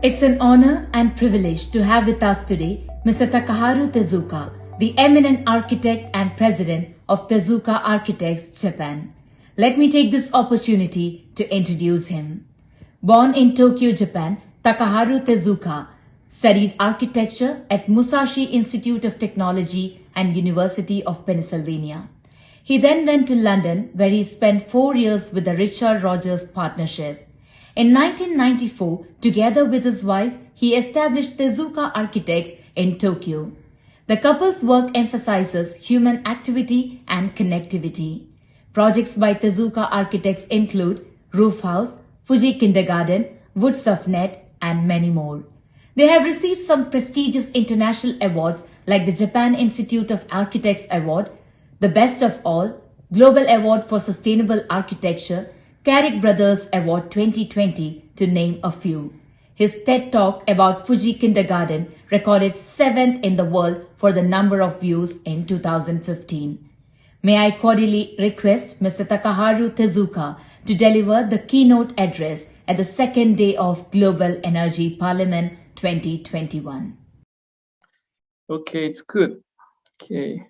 It's an honor and privilege to have with us today Mr. Takaharu Tezuka, the eminent architect and president of Tezuka Architects, Japan. Let me take this opportunity to introduce him. Born in Tokyo, Japan, Takaharu Tezuka studied architecture at Musashi Institute of Technology and University of Pennsylvania. He then went to London, where he spent 4 years with the Richard Rogers Partnership. In 1994, together with his wife, he established Tezuka Architects in Tokyo. The couple's work emphasizes human activity and connectivity. Projects by Tezuka Architects include Roof House, Fuji Kindergarten, Woods of Net, and many more. They have received some prestigious international awards like the Japan Institute of Architects Award, the Best of All, Global Award for Sustainable Architecture, Karic Brothers Award 2020, to name a few. His TED Talk about Fuji Kindergarten recorded 7th in the world for the number of views in 2015. May I cordially request Mr. Takaharu Tezuka to deliver the keynote address at the second day of Global Energy Parliament 2021. Okay, it's good. Okay,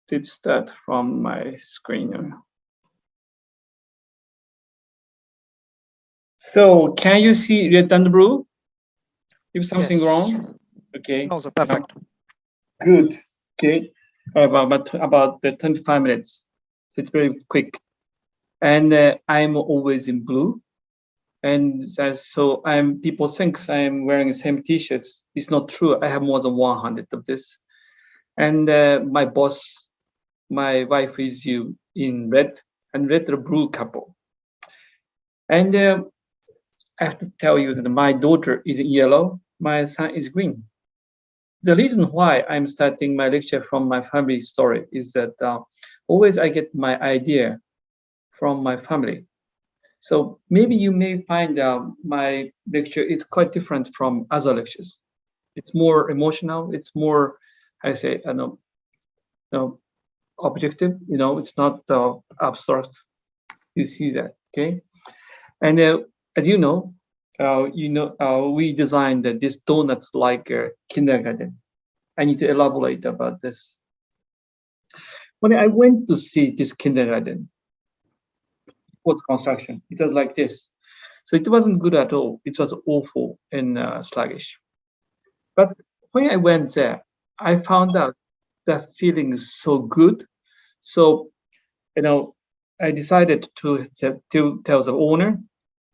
let's start from my screen. So, can you see red and blue? If something wrong, okay. No, perfect. Good. Okay. About the 25 minutes. It's very quick. And I'm always in blue. And so people think I'm wearing the same t-shirts. It's not true. I have more than 100 of this. And my boss, my wife is in red, and red or blue couple. And I have to tell you that my daughter is yellow, my son is green. The reason why I'm starting my lecture from my family story is that always I get my idea from my family. So maybe you may find my lecture is quite different from other lectures. It's more emotional. It's more, objective. It's not abstract. You see that, okay? And as you know, we designed this donuts like kindergarten. I need to elaborate about this. When I went to see this kindergarten, was construction. It was like this. So it wasn't good at all. It was awful and sluggish. But when I went there, I found out that feeling is so good. So, I decided to tell the owner,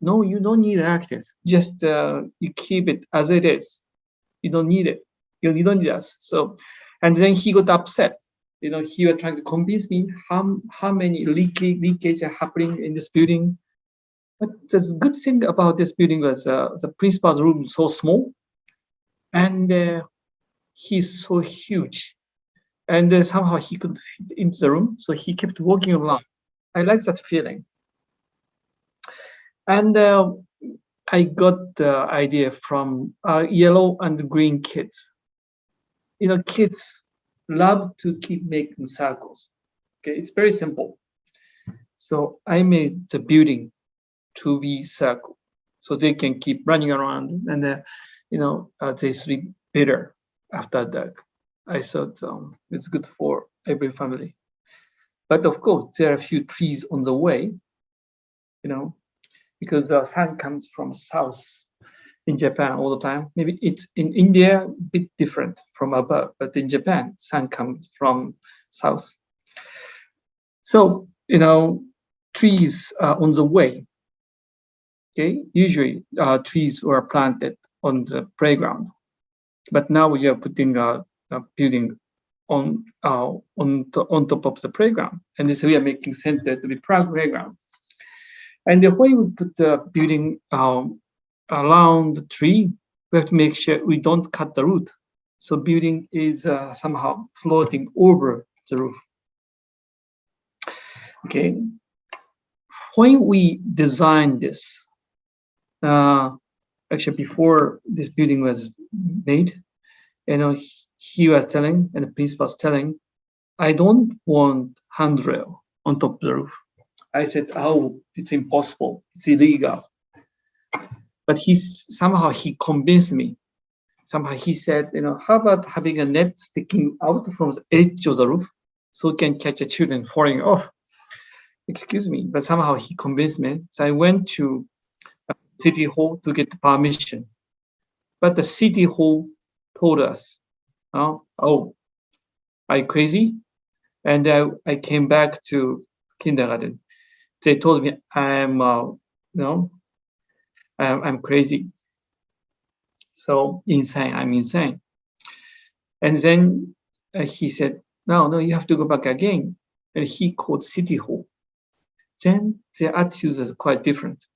no, you don't need architects. Just you keep it as it is. You don't need it. You don't need us. So, and then he got upset. He was trying to convince me how many leakage are happening in this building. But the good thing about this building was the principal's room is so small, and he's so huge, and somehow he could fit into the room. So he kept walking around. I like that feeling. And I got the idea from yellow and green kids. Kids love to keep making circles. Okay, it's very simple. So I made the building to be circle, so they can keep running around, and they sleep better after dark. I thought it's good for every family. But of course, there are a few trees on the way, because the sun comes from south in Japan all the time. Maybe it's in India, a bit different from above, but in Japan, sun comes from south. So, trees are on the way. Okay, usually trees were planted on the playground, but now we are putting a building on top of the playground, and this we are making center to be playground. And when we put the building around the tree, we have to make sure we don't cut the root. So building is somehow floating over the roof. Okay. When we designed this, actually before this building was made, he was telling, and the principal was telling, I don't want handrail on top of the roof. I said, oh, it's impossible. It's illegal. but somehow he convinced me. Somehow he said, how about having a net sticking out from the edge of the roof so you can catch the children falling off? Excuse me, but somehow he convinced me. So I went to City Hall to get the permission. But the City Hall told us, oh, are you crazy? And I came back to kindergarten. They told me I'm crazy. So insane, I'm insane. And then he said, no, you have to go back again. And he called City Hall. Then their attitudes are quite different.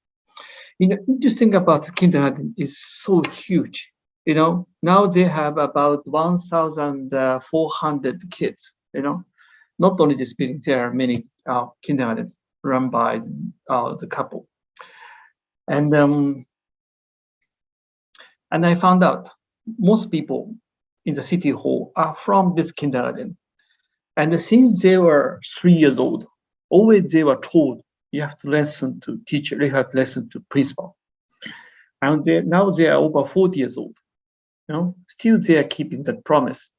Interesting about kindergarten is so huge. Now they have about 1,400 kids. Not only this building, there are many kindergartens run by the couple. And I found out most people in the City Hall are from this kindergarten. And since they were 3 years old, always they were told, you have to listen to teacher, you have to listen to principal. And now they are over 40 years old. Still they are keeping that promise.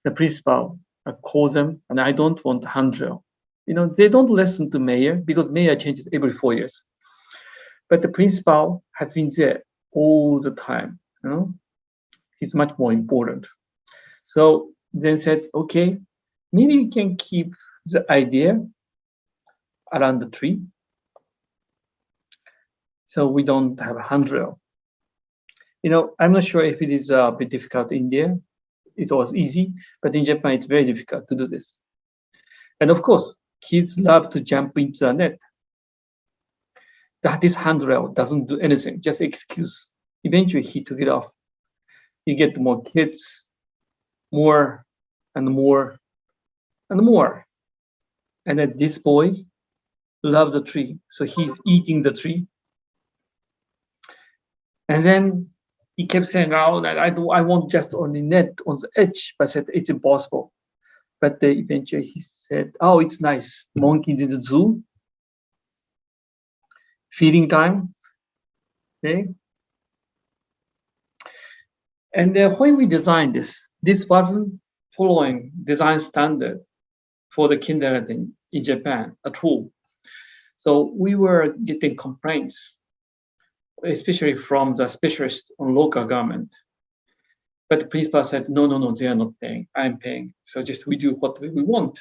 The principal calls them, and I don't want handrail. They don't listen to mayor because mayor changes every 4 years. But the principal has been there all the time. He's much more important. So they said, okay, maybe we can keep the idea around the tree. So we don't have a handrail. I'm not sure if it is a bit difficult in India. It was easy, but in Japan, it's very difficult to do this. And of course, kids love to jump into the net. This handrail doesn't do anything, just excuse. Eventually, he took it off. You get more kids, more and more and more. And then this boy loves the tree, so he's eating the tree. And then he kept saying, I want just only net on the edge, but I said, it's impossible. But eventually he said, it's nice. Monkeys in the zoo. Feeding time. Okay. And when we designed this wasn't following design standards for the kindergarten in Japan at all. So we were getting complaints, especially from the specialists on local government. But the principal said, no, they are not paying. I'm paying. So just we do what we want.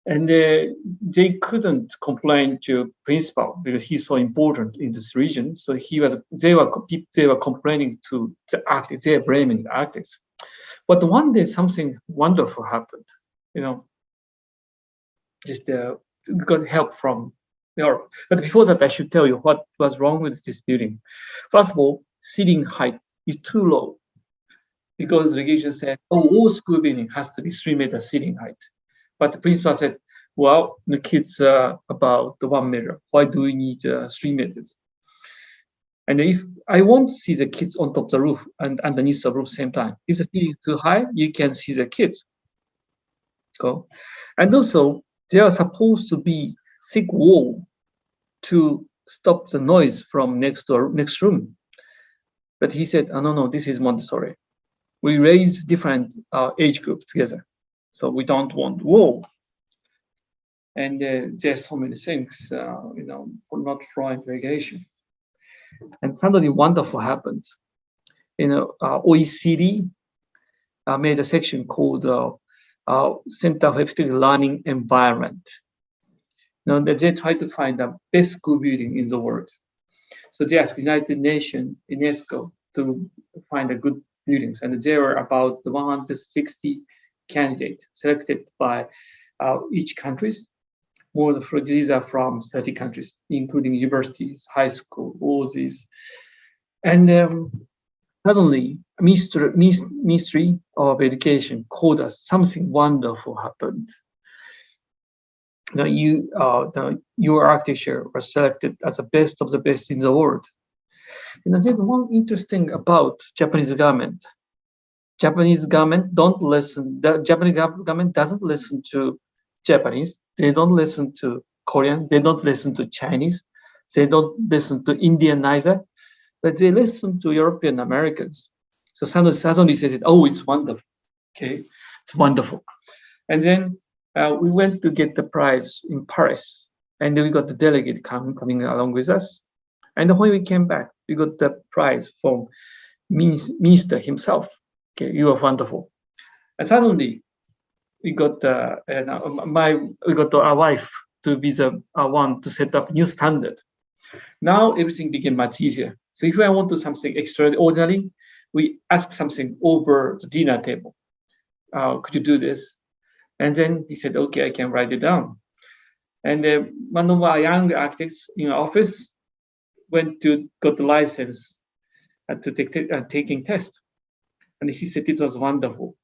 And they couldn't complain to principal because he's so important in this region. So they were complaining to the architect. They were blaming the architects. But one day something wonderful happened. Just got help from Europe. But before that, I should tell you what was wrong with this building. First of all, ceiling height is too low because the regulation said, all school building has to be 3 meters ceiling height. But the principal said, well, the kids are about 1 meter. Why do we need 3 meters? And if I want to see the kids on top of the roof and underneath the roof same time, if the ceiling is too high, you can see the kids. Go. And also, there are supposed to be thick wall to stop the noise from next room. But he said, no, this is Montessori. We raise different age groups together. So we don't want wall. And there's so many things, for not following regulation. And something wonderful happened. OECD made a section called Center for Effective Learning Environment. Now they try to find the best school building in the world. So they asked United Nations, UNESCO, to find a good buildings. And there were about 160 candidates selected by each countries. These are from 30 countries, including universities, high school, all these. And suddenly, Ministry of Education called us. Something wonderful happened. Now your architecture was selected as the best of the best in the world. There's one interesting about Japanese government. Japanese government don't listen. The Japanese government doesn't listen to Japanese. They don't listen to Korean. They don't listen to Chinese. They don't listen to Indian either. but they listen to European Americans. So suddenly they said, oh, it's wonderful. Okay, it's wonderful. And then we went to get the prize in Paris, and then we got the delegate coming along with us. And when we came back, we got the prize from minister himself. Okay, you are wonderful. And suddenly, we got our wife to be the one to set up new standard. Now everything became much easier. So if I want to do something extraordinary, we ask something over the dinner table. Could you do this? And then he said, okay, I can write it down. And one of our young architects in our office got the license to taking test. And he said it was wonderful.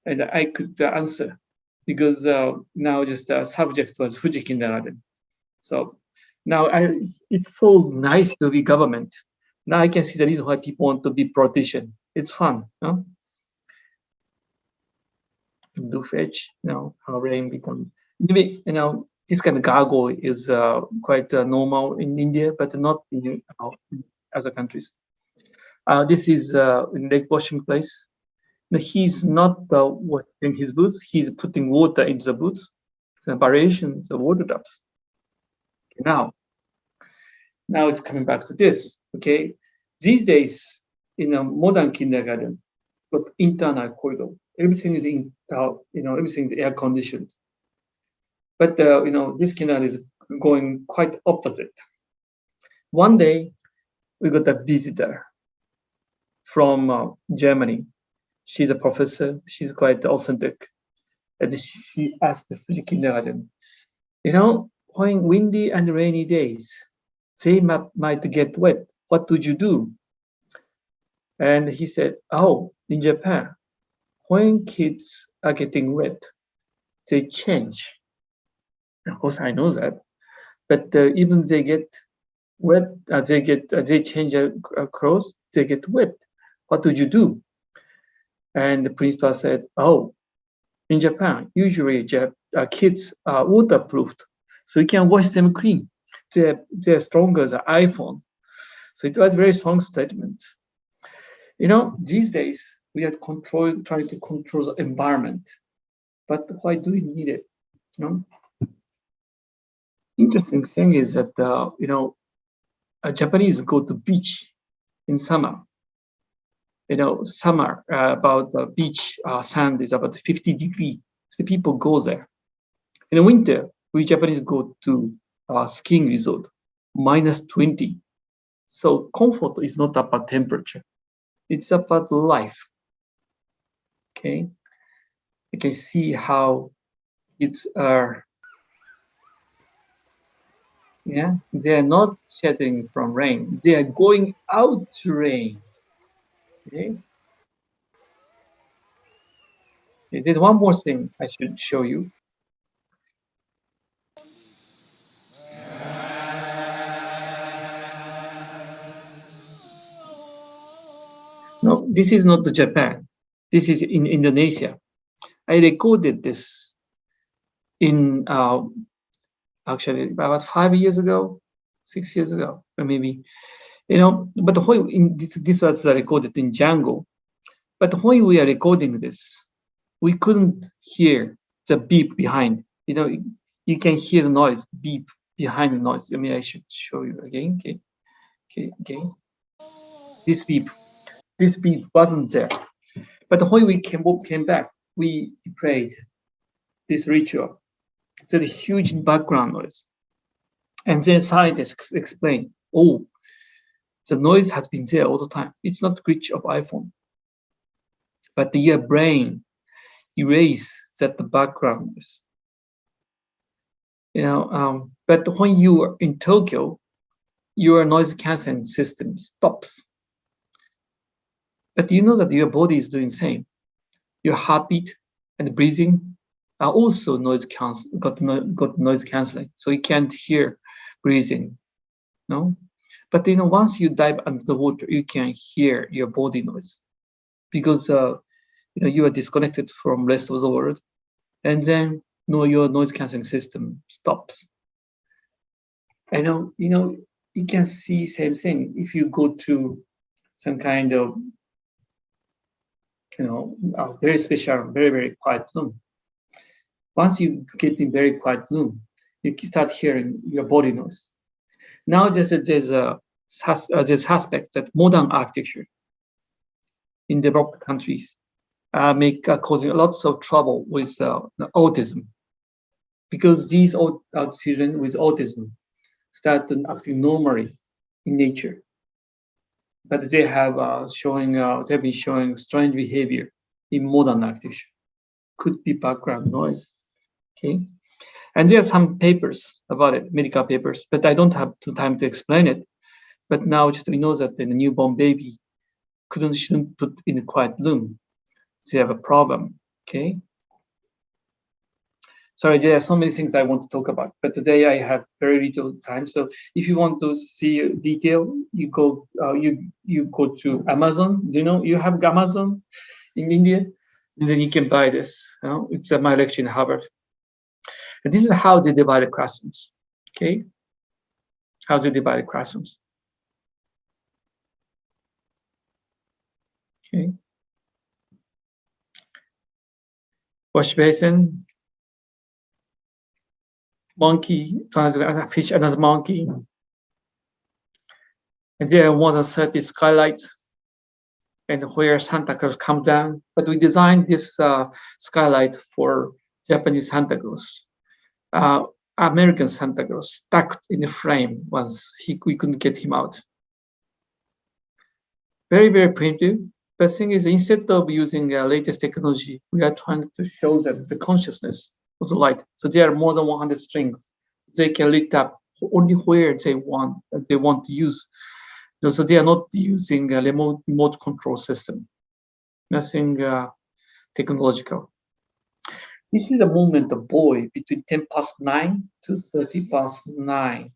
And I could answer because now just the subject was Fuji Kindergarten. So now it's so nice to be government. Now I can see the reason why people want to be politician. It's fun. No? Do fetch, how rain becomes. Maybe, this kind of gargle is quite normal in India, but not in other countries. This is in leg washing place. He's not washing his boots. He's putting water into the boots. So variations of water drops. Now it's coming back to this. Okay, these days in a modern kindergarten, but internal corridor, everything is everything is air conditioned. But this kindergarten is going quite opposite. One day, we got a visitor from Germany. She's a professor. She's quite authentic. And she asked the Fuji Kindergarten, when windy and rainy days, they might get wet. What would you do? And he said, oh, in Japan, when kids are getting wet, they change. Of course, I know that. But even they get wet, they change clothes, they get wet. What would you do? And the principal said, oh, in Japan, usually kids are waterproofed, so you can wash them clean. They're stronger than iPhone. So it was a very strong statement. These days, we are trying to control the environment. But why do we need it? Interesting thing is that, Japanese go to beach in summer. Summer, about the beach sand is about 50 degrees. So people go there. In the winter, we Japanese go to skiing resort, minus 20. So comfort is not about temperature. It's about life. Okay. You can see how it's they're not shedding from rain. They are going out to rain. Okay. There's one more thing I should show you. No, this is not the Japan. This is in Indonesia. I recorded this in actually about 5 years ago, 6 years ago, or maybe, but this was recorded in Django. But when we are recording this, we couldn't hear the beep behind. You can hear the noise, beep behind the noise. I should show you again. Okay. This beep wasn't there. But when we came back, we played this ritual. So the huge background noise. And then scientists explain, oh, the noise has been there all the time. It's not glitch of iPhone. But your brain erase that the background noise. But when you are in Tokyo, your noise cancelling system stops. But you know that your body is doing the same. Your heartbeat and breathing are also got noise cancelling, so you can't hear breathing. No, but once you dive under the water, you can hear your body noise because you are disconnected from the rest of the world, and then your noise cancelling system stops. I know you can see same thing if you go to some kind of, very special, very, very quiet room. Once you get in very quiet room, you start hearing your body noise. Now there's a suspect that modern architecture in developed countries causing lots of trouble with autism, because these children with autism start acting normally in nature, but they have they've been showing strange behavior in modern architecture. Could be background noise. Okay, and there are some papers about it, medical papers, but I don't have time to explain it. But now just we know that the newborn baby shouldn't put in a quiet room. They have a problem. Okay. Sorry, there are so many things I want to talk about, but today I have very little time. So if you want to see detail, you go to Amazon. Do you know you have Amazon in India? And then you can buy this. It's my lecture in Harvard. And this is how they divide the classrooms. Okay, how they divide the classrooms. Okay, wash basin. Monkey, fish, another monkey. And there was a 30 skylight, and where Santa Claus come down. But we designed this skylight for Japanese Santa Claus. American Santa Claus stuck in the frame once we couldn't get him out. Very, very primitive. The thing is, instead of using latest technology, we are trying to show them the consciousness of the light. So there are more than 100 strings. They can lit up only where they want to use. So they are not using a remote control system. Nothing technological. This is a movement of boy between 10 past 9 to 30 past 9.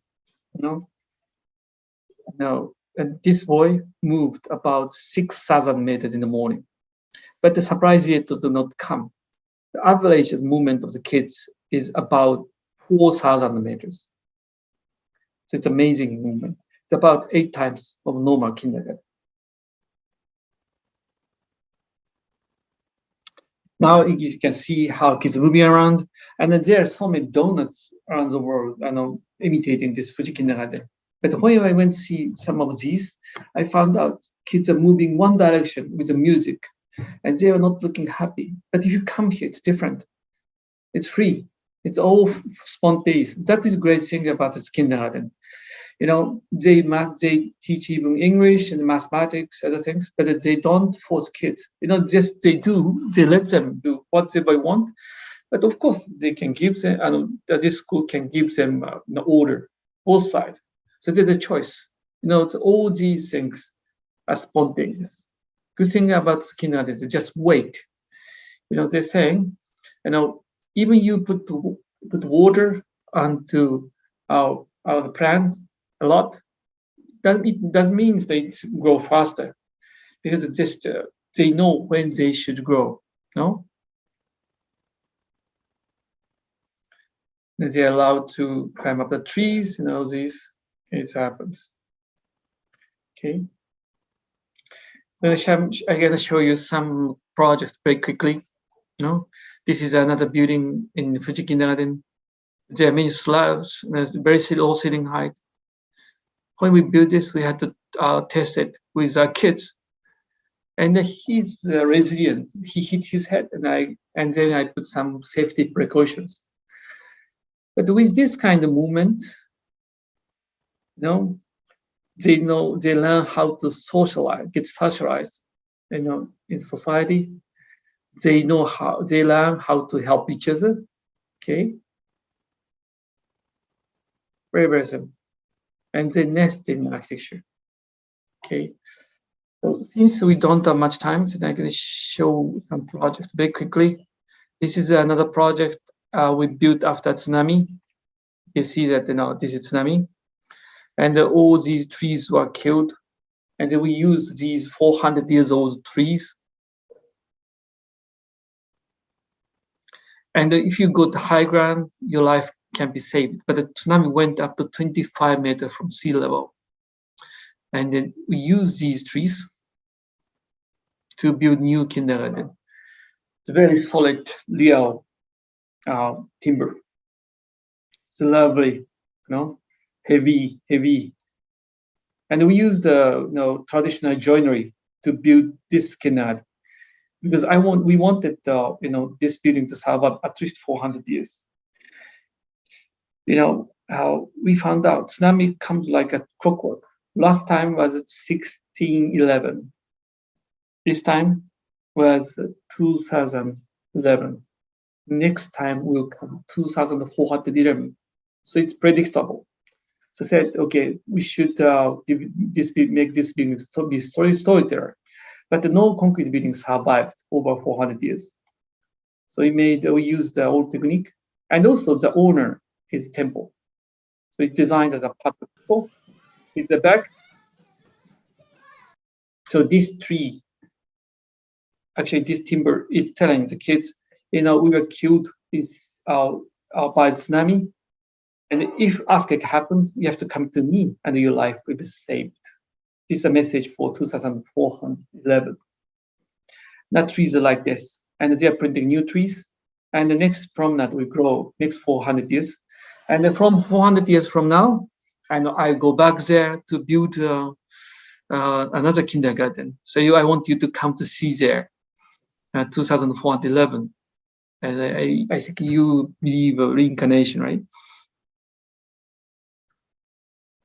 And this boy moved about 6,000 meters in the morning. But the surprise yet do not come. The average movement of the kids is about 4,000 meters. So it's amazing movement. It's about 8 times of normal kindergarten. Now you can see how kids are moving around, and then there are so many donuts around the world, imitating this Fuji Kindergarten. But when I went to see some of these, I found out kids are moving one direction with the music, and they are not looking happy. But if you come here, it's different. It's free. It's all spontaneous. That is a great thing about this kindergarten. They teach even English and mathematics, other things, but they don't force kids. They let them do what they want. But of course, they can give them, this school can give them order, both sides. So there's a choice. All these things are spontaneous. Good thing about kindergarten is just wait. They're saying, even you put water onto our plant a lot, that means they grow faster, because it's just they know when they should grow. They're allowed to climb up the trees, it happens. Okay. I'm going to show you some projects very quickly. This is another building in Fuji Kindergarten. There are many slabs, and there's very low ceiling height. When we built this, we had to test it with our kids, and he's resilient. He hit his head, and then I put some safety precautions. But with this kind of movement, they learn how to socialize, get socialized, in society. They learn how to help each other. Okay. Very, very simple. And they nest in architecture. Okay. So since we don't have much time, so I'm going to show some projects very quickly. This is another project we built after tsunami. You see that this is tsunami, and all these trees were killed, and then we used these 400 years old trees. And if you go to high ground, your life can be saved. But the tsunami went up to 25 meters from sea level. And then we use these trees to build new kindergarten. It's very solid, real timber. It's lovely, heavy. And we used traditional joinery to build this kindergarten because we wanted this building to survive at least 400 years. How we found out tsunami comes like a clockwork. Last time was 1611. This time was 2011. Next time will come 2411. So it's predictable. So I said, okay, we should make this building be storyteller. But no concrete building survived over 400 years. So we used the old technique. And also the owner is temple. So it's designed as a part of temple. It's the back. So this tree, actually this timber is telling the kids, we were killed by the tsunami. And if earthquake happens, you have to come to me and your life will be saved. This is a message for 2411. Now trees are like this. And they are printing new trees. And the next promenade will grow next 400 years. And then from 400 years from now, and I go back there to build another kindergarten. So I want you to come to see there, 2411. And I think you believe reincarnation, right?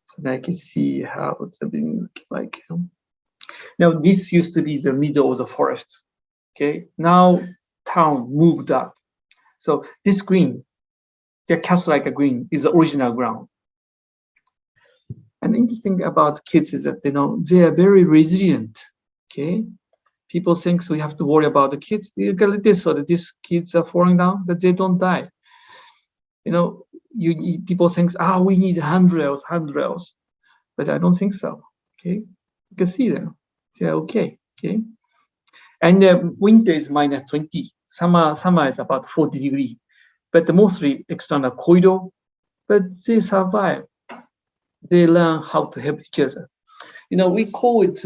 So now I can see how it's been looking like. Now this used to be the middle of the forest. Okay, now town moved up. So this green, the castle like a green, is the original ground. And the interesting about kids is that they are very resilient. Okay, people think so we have to worry about the kids. You get like this, so that these kids are falling down, but they don't die. People think, we need handrails, but I don't think so. Okay, you can see them. They're okay. Okay, and winter is -20. Summer is about 40 degrees, but mostly external corridor. But they survive. They learn how to help each other. We call it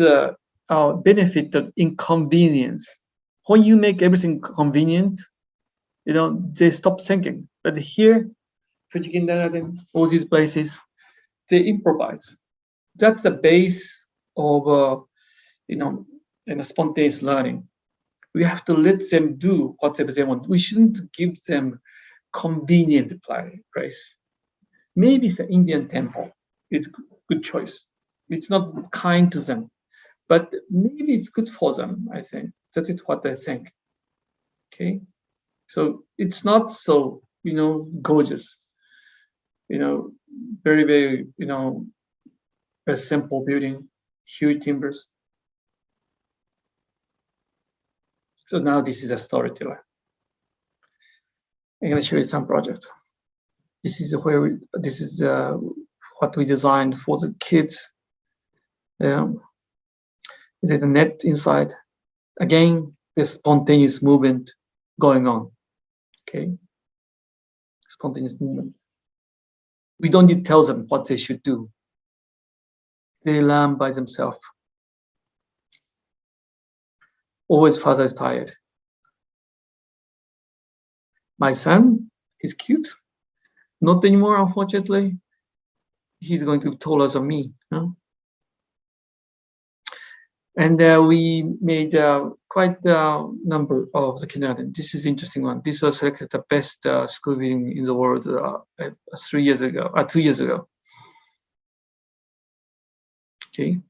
benefit of inconvenience. When you make everything convenient, they stop thinking. But here, Fuji Kindergarten, all these places, they improvise. That's the base of, spontaneous learning. We have to let them do whatever they want. We shouldn't give them convenient place. Maybe the Indian temple is a good choice. It's not kind to them, but maybe it's good for them, I think. That is what I think. Okay. So it's not so, gorgeous, very, very, a simple building, huge timbers. So now this is a storyteller. I'm going to show you some project. This is what we designed for the kids. Is it a net inside? Again, there's spontaneous movement going on. Okay, spontaneous movement. We don't need to tell them what they should do. They learn by themselves. Always father is tired. My son is cute. Not anymore, unfortunately. He's going to be taller than me. And we made quite a number of the kindergarten. This is an interesting one. This was selected the best school building in the world 2 years ago. Okay.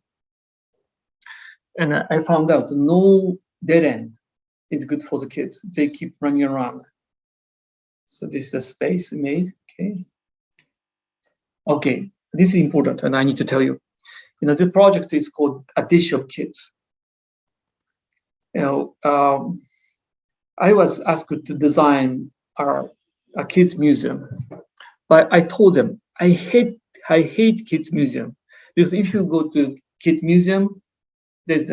And I found out no dead end is good for the kids. They keep running around. So this is the space we made. Okay, this is important, and I need to tell you. The project is called A Dish of Kids. I was asked to design a kids museum, but I told them I hate kids museum because if you go to kid museum, there's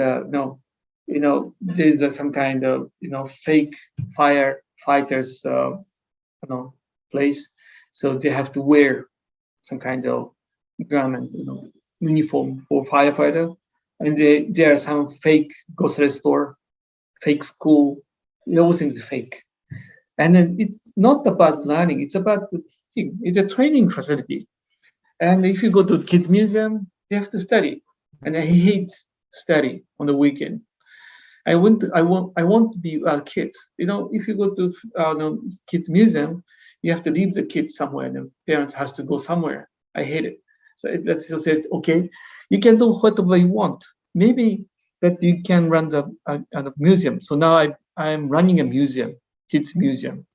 some kind of fake firefighters place, so they have to wear some kind of garment, uniform for firefighter, and there are some fake grocery store fake school, everything is fake. And then it's not about learning, it's about the thing. It's a training facility. And if you go to kids museum, you have to study. And I hate study on the weekend. I want to be kids. If you go to kids museum, you have to leave the kids somewhere, and the parents has to go somewhere. I hate it. So let's just say, okay, you can do whatever you want. Maybe that you can run a museum. So now I'm running a museum, kids museum.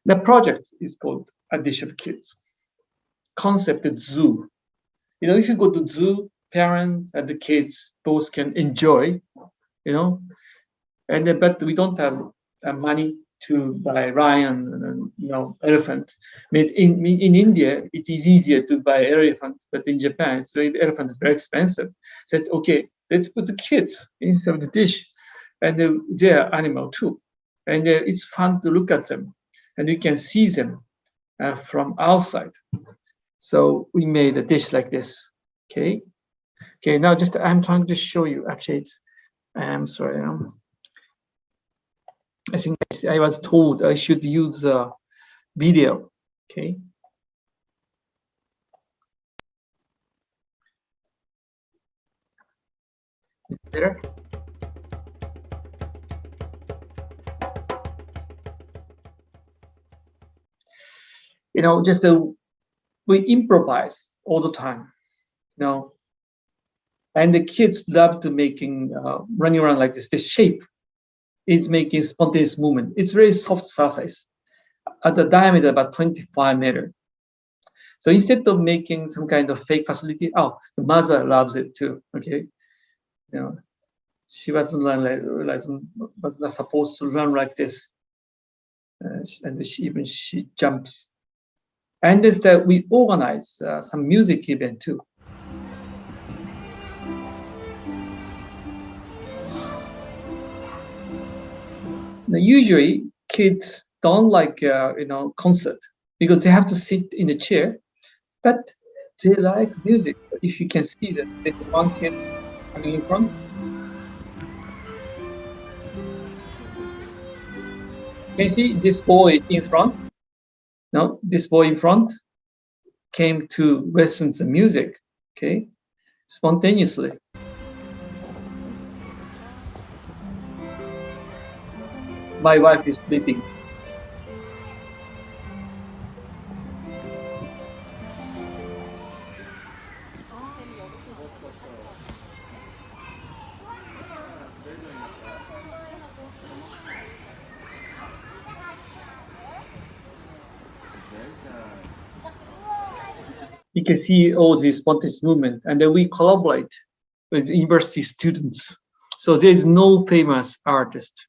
The project is called A Dish of Kids. Concept is zoo. If you go to zoo, parents and the kids both can enjoy, but we don't have money to buy lion and elephant. In India, it is easier to buy elephant, but in Japan, so the elephant is very expensive. Said, okay, let's put the kids instead of the dish, and they're animal too, and it's fun to look at them, and you can see them from outside. So we made a dish like this. Okay. Now I'm trying to show you. Actually, I'm sorry. I think I was told I should use video. Okay. Is it better? We improvise all the time. And the kids love to making running around like this. The shape is making spontaneous movement. It's very soft surface at the diameter about 25 meters. So instead of making some kind of fake facility, the mother loves it too. Okay, she wasn't not supposed to run like this, and she jumps. And is that we organize some music event too. Now, usually kids don't like concert because they have to sit in a chair, but they like music. If you can see that there's one kid coming in front. Can you see this boy in front? Now, this boy in front came to listen to music, okay, spontaneously. My wife is sleeping. You can see all these spontaneous movement, and then we collaborate with university students. So there's no famous artist.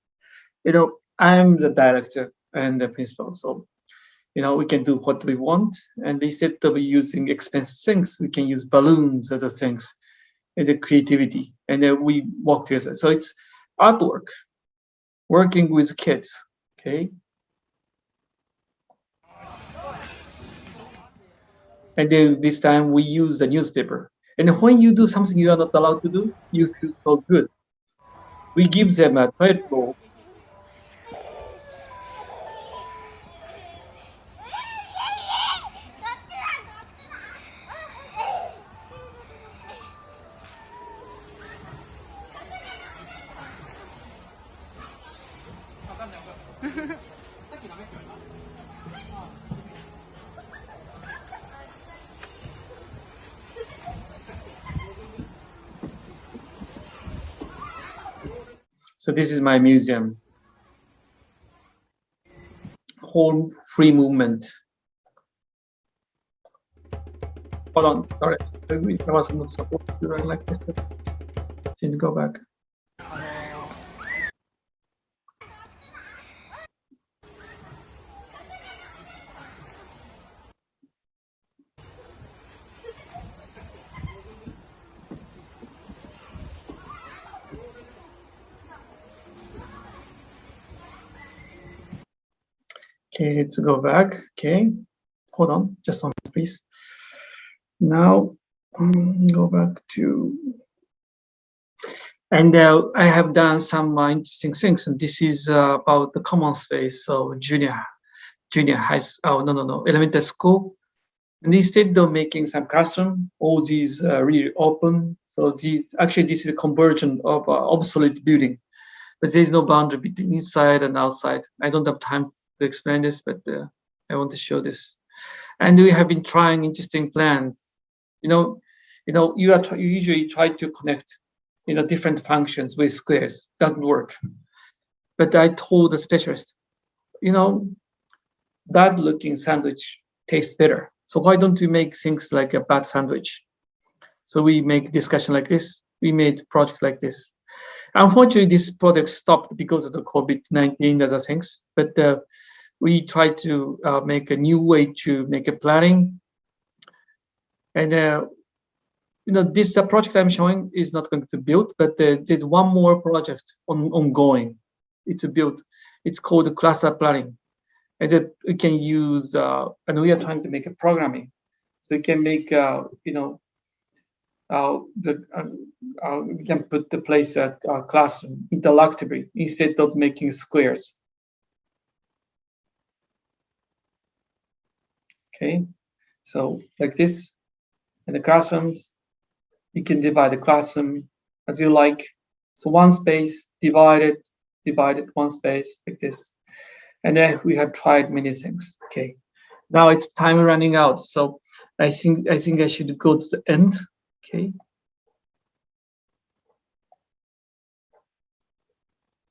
I'm the director and the principal, so we can do what we want. And instead of using expensive things, we can use balloons, other things, and the creativity, and then we work together. So it's artwork, working with kids. Okay. And then this time we use the newspaper. And when you do something you are not allowed to do, you feel so good. We give them a toilet roll. So this is my museum. Whole free movement. Hold on, sorry. I was not supposed to run like this, but didn't go back. Okay, let's go back. Okay, hold on, just a minute, please. Now, go back to And I have done some interesting things, and this is about the common space. So junior high, oh no, elementary school. And instead of making some classroom, all these really open. So this is a conversion of obsolete building, but there is no boundary between inside and outside. I don't have time to explain this, but I want to show this. And we have been trying interesting plans. You know, you usually try to connect, different functions with squares. Doesn't work. But I told the specialist, you know, bad looking sandwich tastes better. So why don't we make things like a bad sandwich? So we make discussion like this. We made project like this. Unfortunately, this project stopped because of the COVID-19 other things. But we try to make a new way to make a planning. And the project I'm showing is not going to build, but there's one more project ongoing. It's a build. It's called cluster planning. And that we can use, and we are trying to make a programming. So we can make, we can put the place at classroom interactively instead of making squares. Okay, so like this, in the classrooms, you can divide the classroom as you like. So one space divided, one space like this. And then we have tried many things. Okay, now it's time running out. So I think I should go to the end. Okay.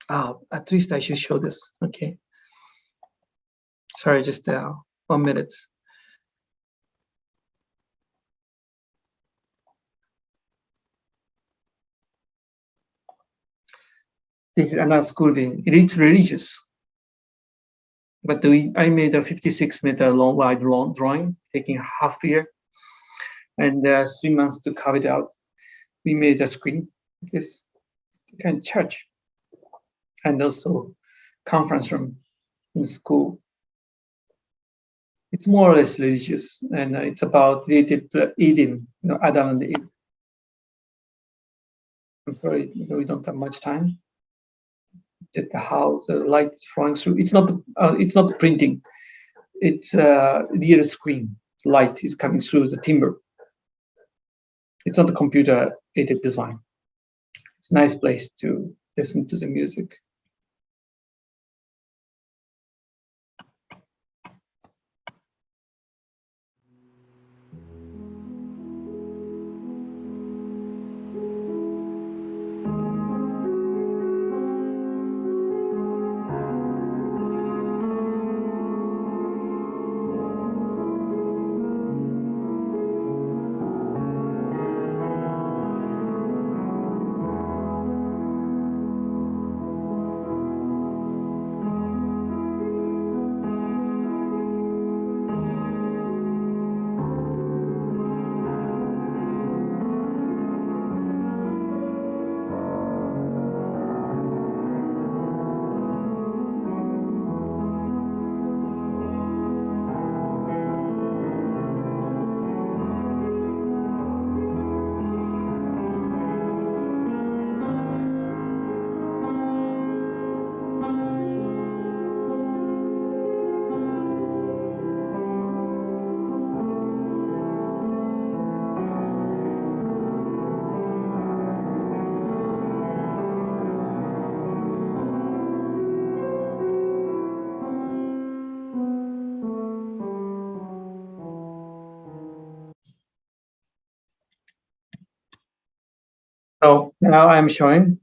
At least I should show this. Okay. Sorry, just 1 minute. This is another school building. It's religious. But I made a 56-meter long wide drawing, taking half year and 3 months to carve it out. We made a screen, this kind of church, and also conference room in school. It's more or less religious, and it's about related to Eden, Adam and Eve. I'm sorry, we don't have much time. How the light is flowing through. It's not printing. It's real screen. Light is coming through the timber. It's not a computer-aided design. It's a nice place to listen to the music. So now I'm showing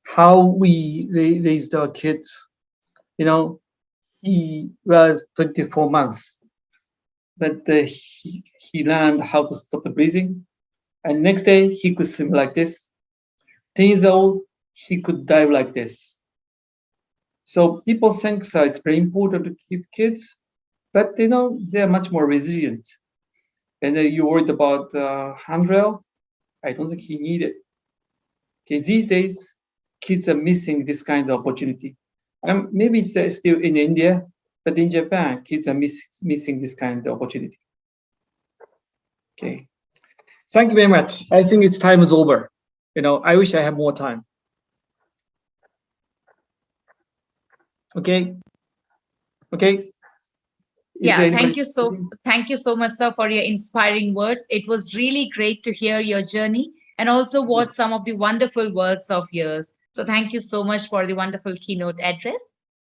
how we raised our kids. He was 24 months, but he learned how to stop the breathing. And next day he could swim like this. 10 years old, he could dive like this. So people think it's very important to keep kids, but they're much more resilient. And you worried about handrail? I don't think he needed. Okay, these days, kids are missing this kind of opportunity. Maybe it's still in India, but in Japan, kids are missing this kind of opportunity. Okay, thank you very much. I think its time is over. I wish I had more time. Okay. Okay. Yeah, thank you so much, sir, for your inspiring words. It was really great to hear your journey and also watch some of the wonderful works of yours. So thank you so much for the wonderful keynote address.